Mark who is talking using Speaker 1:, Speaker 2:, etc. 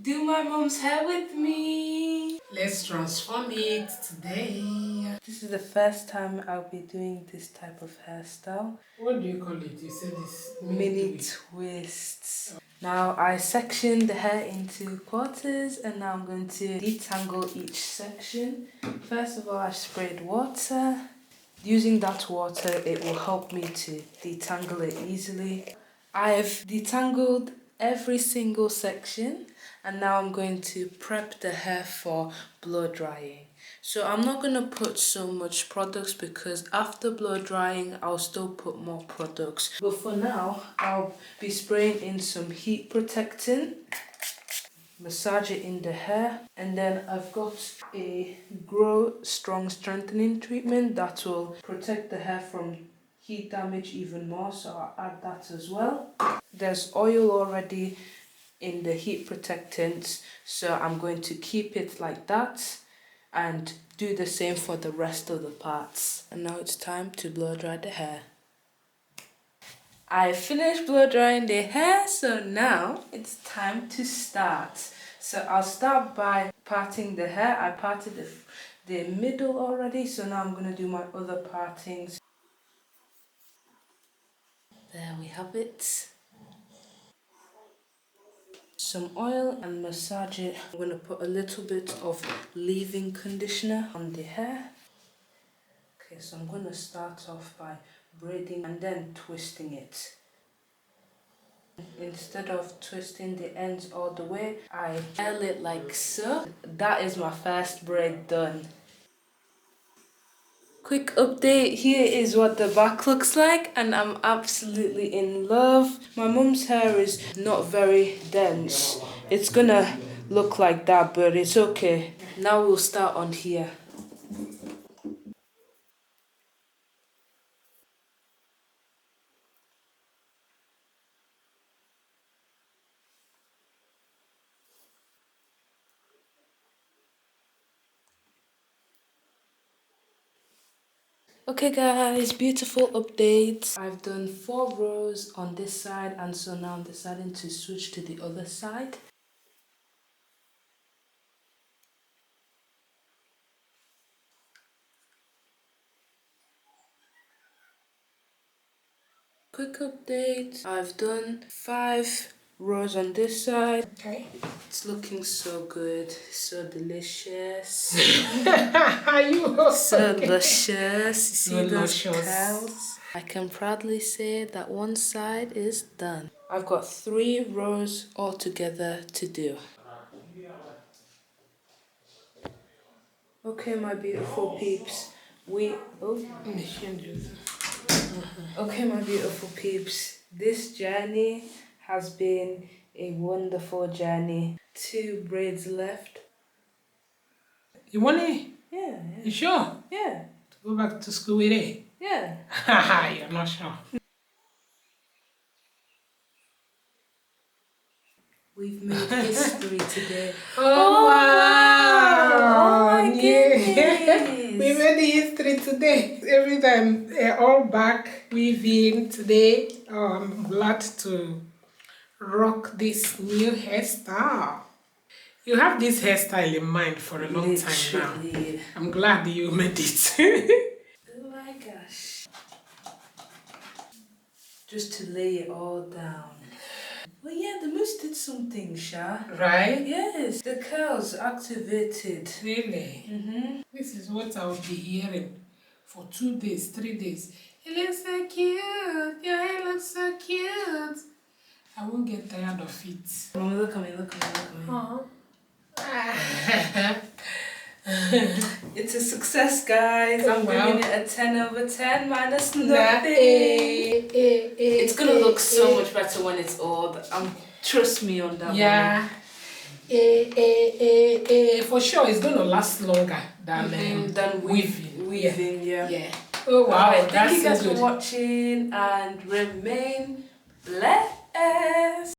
Speaker 1: Do my mom's hair with me.
Speaker 2: Let's transform it today.
Speaker 1: This is the first time I'll be doing this type of hairstyle.
Speaker 2: What do you call it? You said this
Speaker 1: Mini twists. Now I sectioned the hair into quarters and now I'm going to detangle each section. First of all, I sprayed water. Using that water, it will help me to detangle it easily. I've detangled every single section and now I'm going to prep the hair for blow drying. So I'm not going to put so much products because after blow drying I'll still put more products. But for now I'll be spraying in some heat protectant, massage it in the hair, and then I've got a Grow Strong strengthening treatment that will protect the hair from heat damage even more, so I'll add that as well. There's oil already in the heat protectants, so I'm going to keep it like that and do the same for the rest of the parts. And now it's time to blow dry the hair. I finished blow drying the hair, so now it's time to start. So I'll start by parting the hair. I parted the middle already, so now I'm going to do my other partings. There we have it. Some oil and massage it. I'm going to put a little bit of leave-in conditioner on the hair. Okay, so I'm going to start off by braiding and then twisting it. Instead of twisting the ends all the way, I curl it like so. That is my first braid done. Quick update, here is what the back looks like and I'm absolutely in love. My mum's hair is not very dense. It's gonna look like that, but it's okay. Now we'll start on here. Okay guys, beautiful update. I've done 4 rows on this side and so now I'm deciding to switch to the other side. Quick update, I've done 5 rows on this side.
Speaker 2: Okay.
Speaker 1: It's looking so good, so delicious.
Speaker 2: Are you
Speaker 1: So
Speaker 2: okay?
Speaker 1: luscious. You see those
Speaker 2: Luscious.
Speaker 1: curls? I can proudly say that one side is done. I've got 3 rows altogether to do. Okay, my beautiful peeps. Okay, my beautiful peeps. This journey has been a wonderful journey. 2 braids left.
Speaker 2: You want it?
Speaker 1: Yeah.
Speaker 2: You sure?
Speaker 1: Yeah.
Speaker 2: To go back to school with it?
Speaker 1: Yeah.
Speaker 2: Haha, you're not sure.
Speaker 1: We've made history today.
Speaker 2: Oh, wow!
Speaker 1: Oh my
Speaker 2: Yeah.
Speaker 1: goodness!
Speaker 2: We made the history today. Every time, all back, weaving today. Oh, I'm glad to rock this new hairstyle. You have this hairstyle in mind for a long time now.
Speaker 1: Literally.
Speaker 2: I'm glad you made it.
Speaker 1: Oh my gosh. Just to lay it all down. Well, yeah, the mousse did something, Sha.
Speaker 2: Right?
Speaker 1: Yes, the curls activated.
Speaker 2: Really? This is what I will be hearing for 2 days, 3 days. It looks so cute. Your hair looks so cute. I won't get tired of it.
Speaker 1: Mommy, look at me, look at me, look at me. It's a success, guys. I'm giving it a 10 over 10 minus nothing. It's gonna look so much better when it's all. Trust me on that.
Speaker 2: Yeah. For sure, it's gonna last longer than weaving.
Speaker 1: Weaving, yeah.
Speaker 2: Yeah. Oh wow,
Speaker 1: Alright, thank
Speaker 2: that's
Speaker 1: you guys
Speaker 2: so
Speaker 1: for
Speaker 2: good.
Speaker 1: watching and remain blessed.